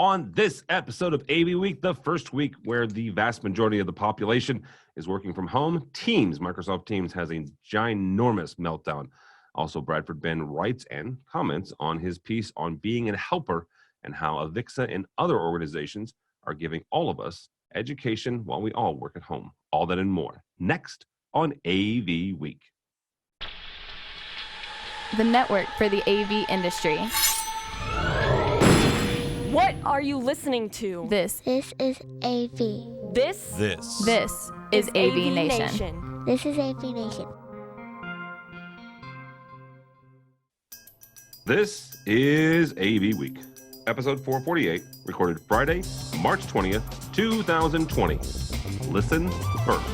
On this episode of AV Week, the first week where the vast majority of the population is working from home, Microsoft Teams has a ginormous meltdown. Also, Bradford Ben writes and comments on his piece on being a helper and how AVIXA and other organizations are giving all of us education while we all work at home. All that and more. Next on AV Week. The network for the AV industry. What are you listening to? This is AV. This is AVNation. This is AVNation. This is AV Week, episode 448, recorded Friday, March 20th, 2020. Listen first.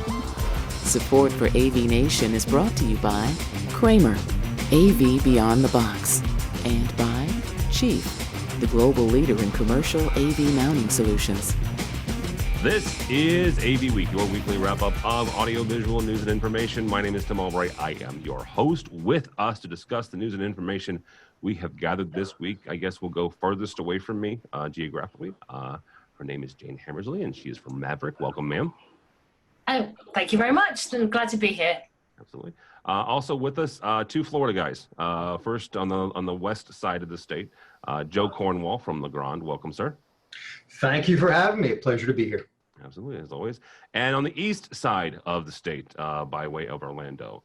Support for AVNation is brought to you by Kramer, AV Beyond the Box, and by Chief, the global leader in commercial AV mounting solutions. This is AV Week, your weekly wrap-up of audiovisual news and information. My name is Tim Albright. I am your host. With us to discuss the news and information we have gathered this week, I guess we'll go furthest away from me geographically. Her name is Jane Hammersley, and she is from Maverick. Welcome, ma'am. Oh, thank you very much. I'm glad to be here. Absolutely. Also with us, two Florida guys. First on the west side of the state, Joe Cornwall from LeGrand. Welcome, sir. Thank you for having me. A pleasure to be here. Absolutely, as always. And on the east side of the state, by way of Orlando,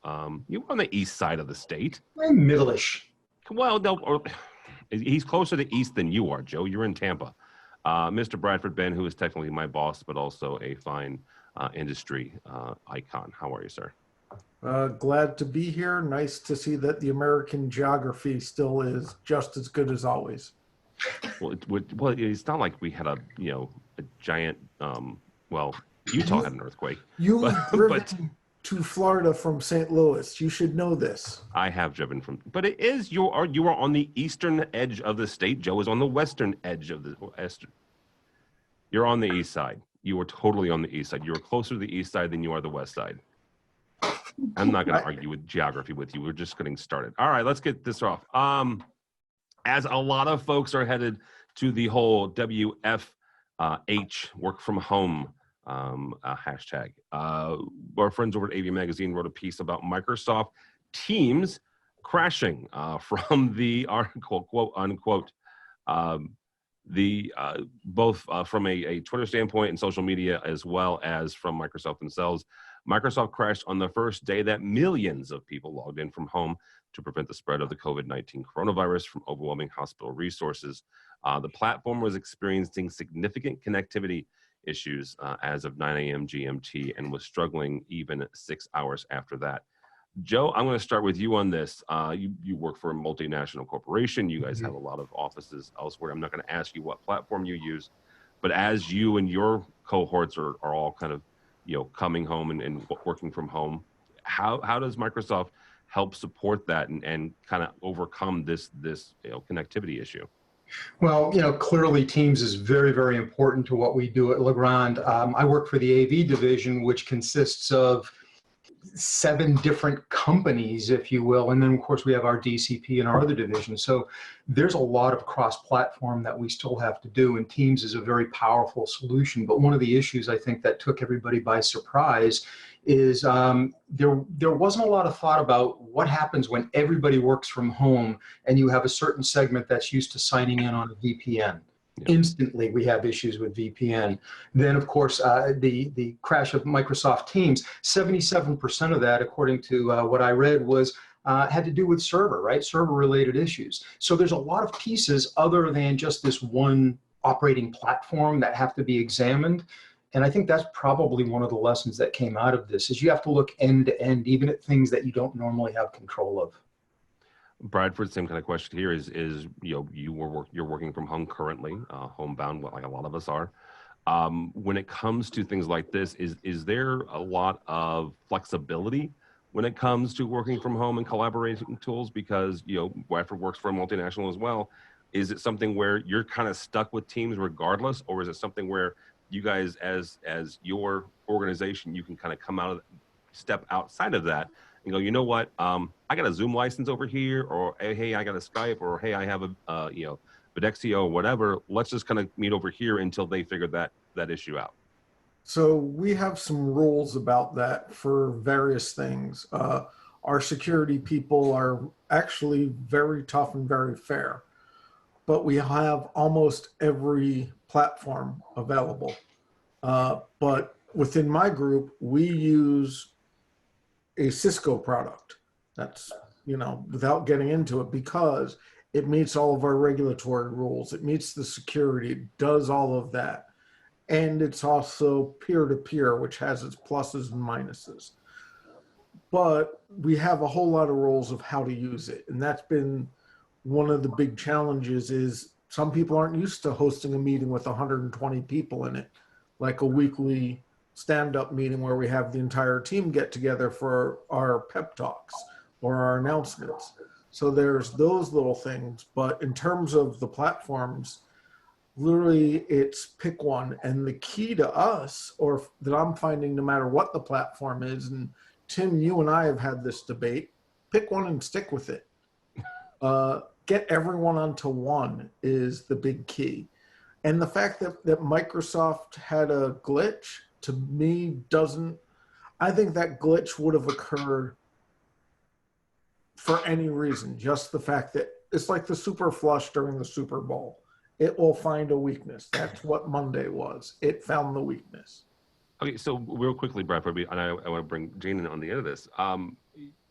you're on the east side of the state. I'm middle-ish. Well, no, he's closer to east than you are, Joe. You're in Tampa. Mr. Bradford Ben, who is technically my boss, but also a fine industry icon. How are you, sir? Glad to be here. Nice to see that the American geography still is just as good as always. Well, it's not like we had a giant. Utah had an earthquake. You've driven to Florida from St. Louis. You should know this. I have driven from, but it is you are on the eastern edge of the state. Joe is on the western edge of the western. You're on the east side. You are totally on the east side. You are closer to the east side than you are the west side. I'm not going to argue with geography with you. We're just getting started. All right, let's get this off. As a lot of folks are headed to the whole WFH, work from home hashtag. Our friends over at AV Magazine wrote a piece about Microsoft Teams crashing from the article, quote unquote, both from a Twitter standpoint and social media, as well as from Microsoft themselves. Microsoft crashed on the first day that millions of people logged in from home to prevent the spread of the COVID-19 coronavirus from overwhelming hospital resources. The platform was experiencing significant connectivity issues as of 9 a.m. GMT and was struggling even 6 hours after that. Joe, I'm going to start with you on this. You work for a multinational corporation. You guys have a lot of offices elsewhere. I'm not going to ask you what platform you use, but as you and your cohorts are all kind of coming home and working from home, how does Microsoft help support that and kind of overcome this connectivity issue? Well, clearly Teams is very, very important to what we do at LeGrand. I work for the AV division, which consists of 7 different companies, if you will. And then, of course, we have our DCP and our other divisions. So there's a lot of cross-platform that we still have to do, and Teams is a very powerful solution. But one of the issues I think that took everybody by surprise is there wasn't a lot of thought about what happens when everybody works from home and you have a certain segment that's used to signing in on a VPN. Instantly, we have issues with VPN. Then, of course, the crash of Microsoft Teams, 77% of that, according to what I read, was had to do with server-related issues. So there's a lot of pieces other than just this one operating platform that have to be examined. And I think that's probably one of the lessons that came out of this, is you have to look end to end, even at things that you don't normally have control of. Bradford, same kind of question here is you're working from home currently, homebound, like a lot of us are. When it comes to things like this, is there a lot of flexibility when it comes to working from home and collaborating tools? Because Bradford works for a multinational as well. Is it something where you're kind of stuck with Teams regardless, or is it something where you guys, as your organization, you can kind of step outside of that and go, you know what, I got a Zoom license over here, or hey, I got a Skype, or hey, I have a Videxio, whatever, let's just kind of meet over here until they figure that issue out. So we have some rules about that for various things. Our security people are actually very tough and very fair, but we have almost every platform available. But within my group, we use a Cisco product. That's, without getting into it, because it meets all of our regulatory rules. It meets the security, it does all of that. And it's also peer-to-peer, which has its pluses and minuses. But we have a whole lot of rules of how to use it. And that's been one of the big challenges. Is some people aren't used to hosting a meeting with 120 people in it, like a weekly stand-up meeting where we have the entire team get together for our pep talks or our announcements. So there's those little things. But in terms of the platforms, literally it's pick one. And the key to us, or that I'm finding, no matter what the platform is, and Tim, you and I have had this debate, pick one and stick with it. Get everyone onto one is the big key. And the fact that Microsoft had a glitch, to me, I think that glitch would have occurred for any reason. Just the fact that it's like the super flush during the Super Bowl. It will find a weakness. That's what Monday was. It found the weakness. Okay, so real quickly, Bradford, and I want to bring Jane in on the end of this.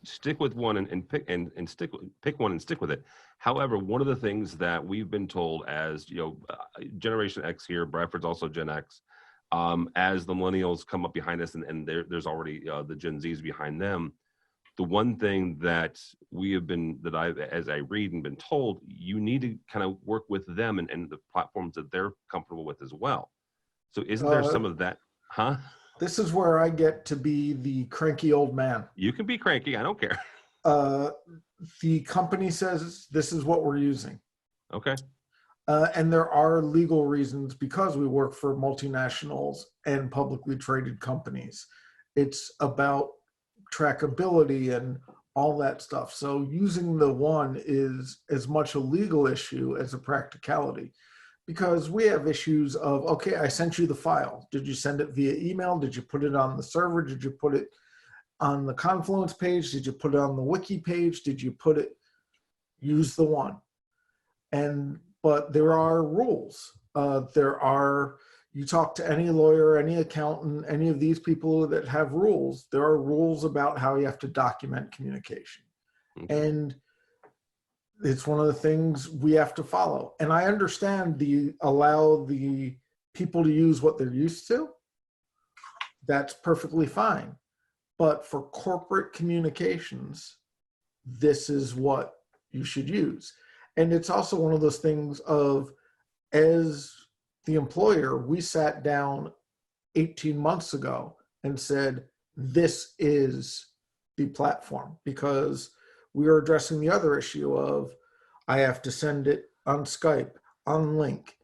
Stick with one and pick one and stick with it. However, one of the things that we've been told as Generation X here, Bradford's also Gen X, as the millennials come up behind us, and there's already the Gen Zs behind them. The one thing that as I read and been told, you need to kind of work with them and the platforms that they're comfortable with as well. So isn't there some of that, huh? This is where I get to be the cranky old man. You can be cranky, I don't care. The company says this is what we're using. Okay. And there are legal reasons, because we work for multinationals and publicly traded companies. It's about trackability and all that stuff. So using the one is as much a legal issue as a practicality, because we have issues of, okay, I sent you the file. Did you send it via email? Did you put it on the server? Did you put it on the Confluence page? Did you put it on the wiki page? Did you use the one? But there are rules. You talk to any lawyer, any accountant, any of these people that have rules, there are rules about how you have to document communication. Okay. And it's one of the things we have to follow. And I understand allow the people to use what they're used to. That's perfectly fine. But for corporate communications, this is what you should use. And it's also one of those things of, as the employer, we sat down 18 months ago and said, this is the platform, because we are addressing the other issue of, I have to send it on Skype, on Link,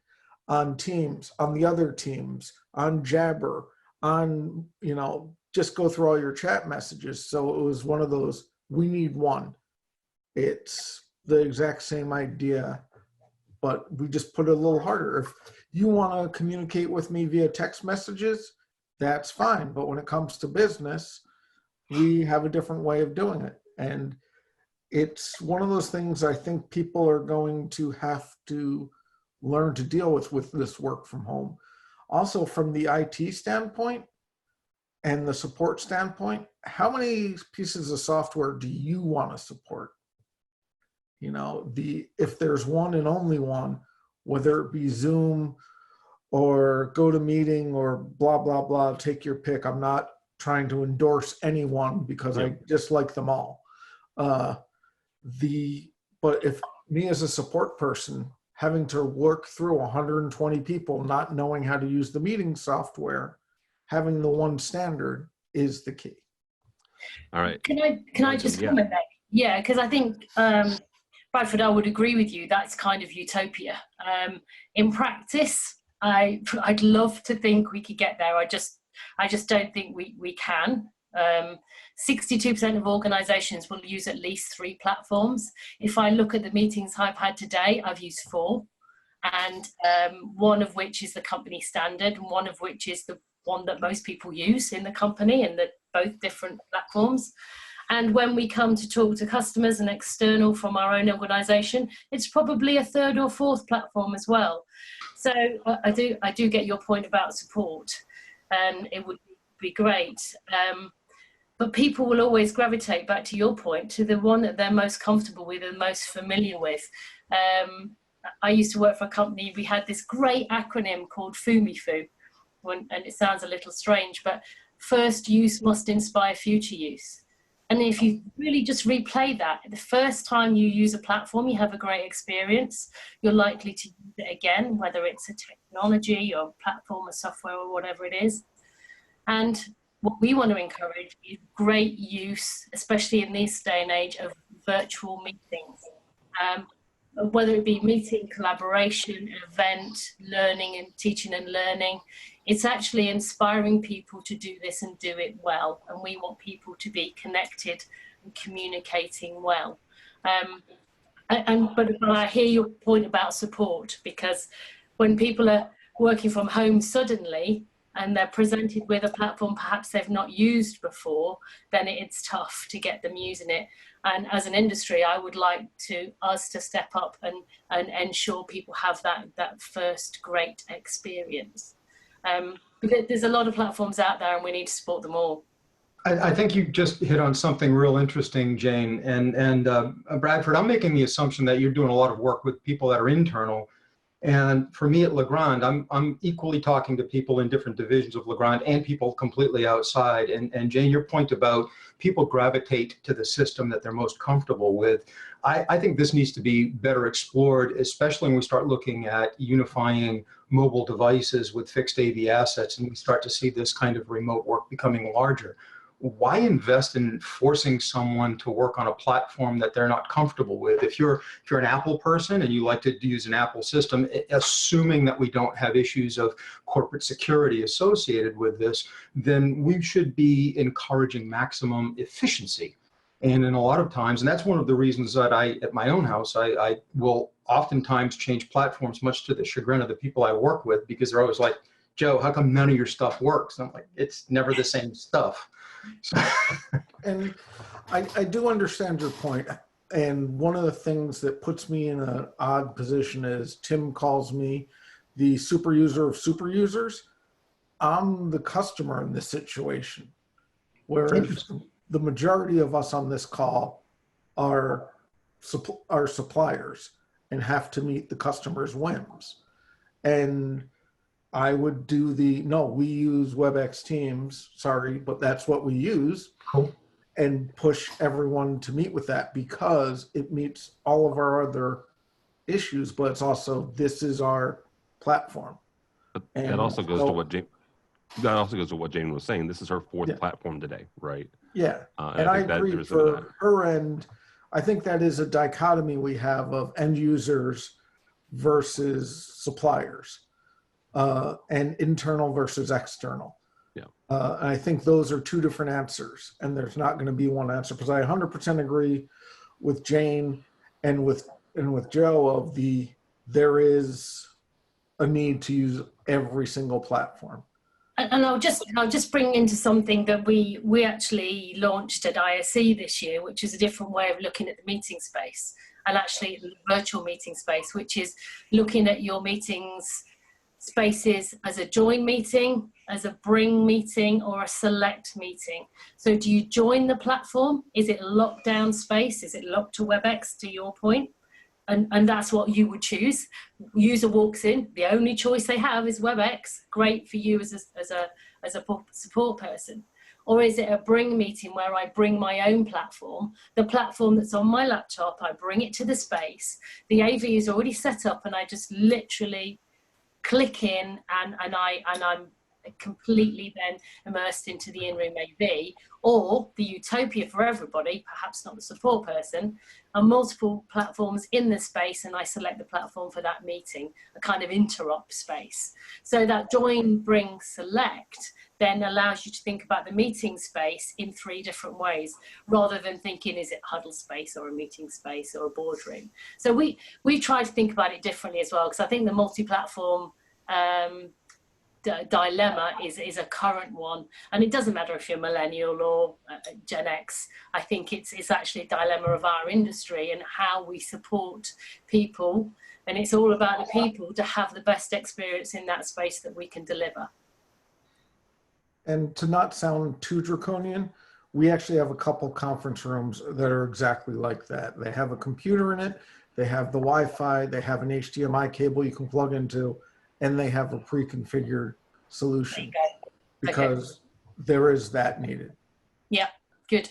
on Teams, on the other Teams, on Jabber, on, just go through all your chat messages. So it was one of those, we need one. It's the exact same idea, but we just put it a little harder. If you want to communicate with me via text messages, that's fine. But when it comes to business, we have a different way of doing it. And it's one of those things I think people are going to have to learn to deal with this work from home. Also, from the IT standpoint and the support standpoint, how many pieces of software do you want to support? If there's one and only one, whether it be Zoom or GoToMeating or blah, blah, blah, take your pick. I'm not trying to endorse anyone because I dislike them all. But if me as a support person having to work through 120 people, not knowing how to use the meeting software, having the one standard is the key. All right. Can I just comment there? Yeah, because I think Bradford, I would agree with you. That's kind of utopia. In practice, I'd love to think we could get there. I just don't think we can. 62% of organizations will use at least 3 platforms. If I look at the meetings I've had today, I've used 4. and one of which is the company standard, and one of which is the one that most people use in the company, and they're both different platforms. And when we come to talk to customers and external from our own organisation, it's probably a third or fourth platform as well. So I do get your point about support, and it would be great. But people will always gravitate, back to your point, to the one that they're most comfortable with and most familiar with. I used to work for a company, we had this great acronym called FUMIFU, and it sounds a little strange, but first use must inspire future use. And if you really just replay that, the first time you use a platform, you have a great experience, you're likely to use it again, whether it's a technology or platform or software or whatever it is. And what we want to encourage is great use, especially in this day and age, of virtual meetings. Whether it be meeting, collaboration, event, learning and teaching and learning, it's actually inspiring people to do this and do it well. And we want people to be connected and communicating well. But I hear your point about support, because when people are working from home suddenly and they're presented with a platform perhaps they've not used before, then it's tough to get them using it. And as an industry, I would like us to step up and ensure people have that first great experience. Because there's a lot of platforms out there and we need to support them all. I think you just hit on something real interesting, Jane. And Bradford, I'm making the assumption that you're doing a lot of work with people that are internal. And for me at Legrand, I'm equally talking to people in different divisions of Legrand and people completely outside. And Jane, your point about people gravitate to the system that they're most comfortable with, I think this needs to be better explored, especially when we start looking at unifying mobile devices with fixed AV assets and we start to see this kind of remote work becoming larger. Why invest in forcing someone to work on a platform that they're not comfortable with? If you're an Apple person and you like to use an Apple system, assuming that we don't have issues of corporate security associated with this, then we should be encouraging maximum efficiency. And in a lot of times, and that's one of the reasons that at my own house, I will oftentimes change platforms, much to the chagrin of the people I work with, because they're always like, Joe, how come none of your stuff works? And I'm like, it's never the same stuff. And I do understand your point. And one of the things that puts me in an odd position is Tim calls me the super user of super users. I'm the customer in this situation, whereas the majority of us on this call are suppliers and have to meet the customer's whims. And I would do we use WebEx Teams, sorry, but that's what we use. Cool. And push everyone to meet with that because it meets all of our other issues, but it's also, this is our platform. But that also goes to what Jane was saying. This is her fourth platform today, right? Yeah, and I agree for her end. I think that is a dichotomy we have of end users versus suppliers. And internal versus external. Yeah. And I think those are two different answers, and there's not going to be one answer, because I 100% agree with Jane and with Joe there is a need to use every single platform. And I'll just bring into something that we actually launched at ISE this year, which is a different way of looking at the meeting space, and actually the virtual meeting space, which is looking at your meetings spaces as a join meeting, as a bring meeting, or a select meeting. So do you join the platform? Is it a lockdown space? Is it locked to WebEx, to your point? And that's what you would choose. User walks in, the only choice they have is WebEx. Great for you as a support person. Or is it a bring meeting where I bring my own platform, the platform that's on my laptop, I bring it to the space, the AV is already set up, and I just literally click in and I'm completely then immersed into the in-room AV, or the utopia for everybody, perhaps not the support person, are multiple platforms in the space, and I select the platform for that meeting, a kind of interop space. So that join, bring, select then allows you to think about the meeting space in 3 different ways, rather than thinking, is it huddle space or a meeting space or a boardroom? So we try to think about it differently as well, because I think the multi-platform dilemma is a current one, and it doesn't matter if you're millennial or Gen X. I think it's actually a dilemma of our industry and how we support people, and it's all about the people to have the best experience in that space that we can deliver. And to not sound too draconian, we actually have a couple conference rooms that are exactly like that. They have a computer in it, they have the Wi-Fi, they have an HDMI cable you can plug into, and they have a pre-configured solution, because there is that needed. Yeah, good.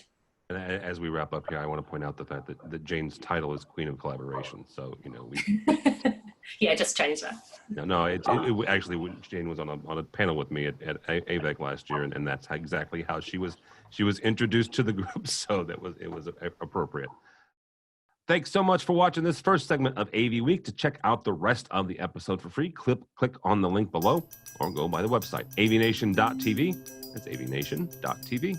And as we wrap up here, I want to point out the fact that Jane's title is Queen of Collaboration. So, we yeah, just change that. No, it actually, Jane was on a panel with me at AVWeek last year, and that's exactly how she was introduced to the group. So it was appropriate. Thanks so much for watching this first segment of AV Week. To check out the rest of the episode for free, click on the link below, or go by the website avnation.tv. That's avnation.tv.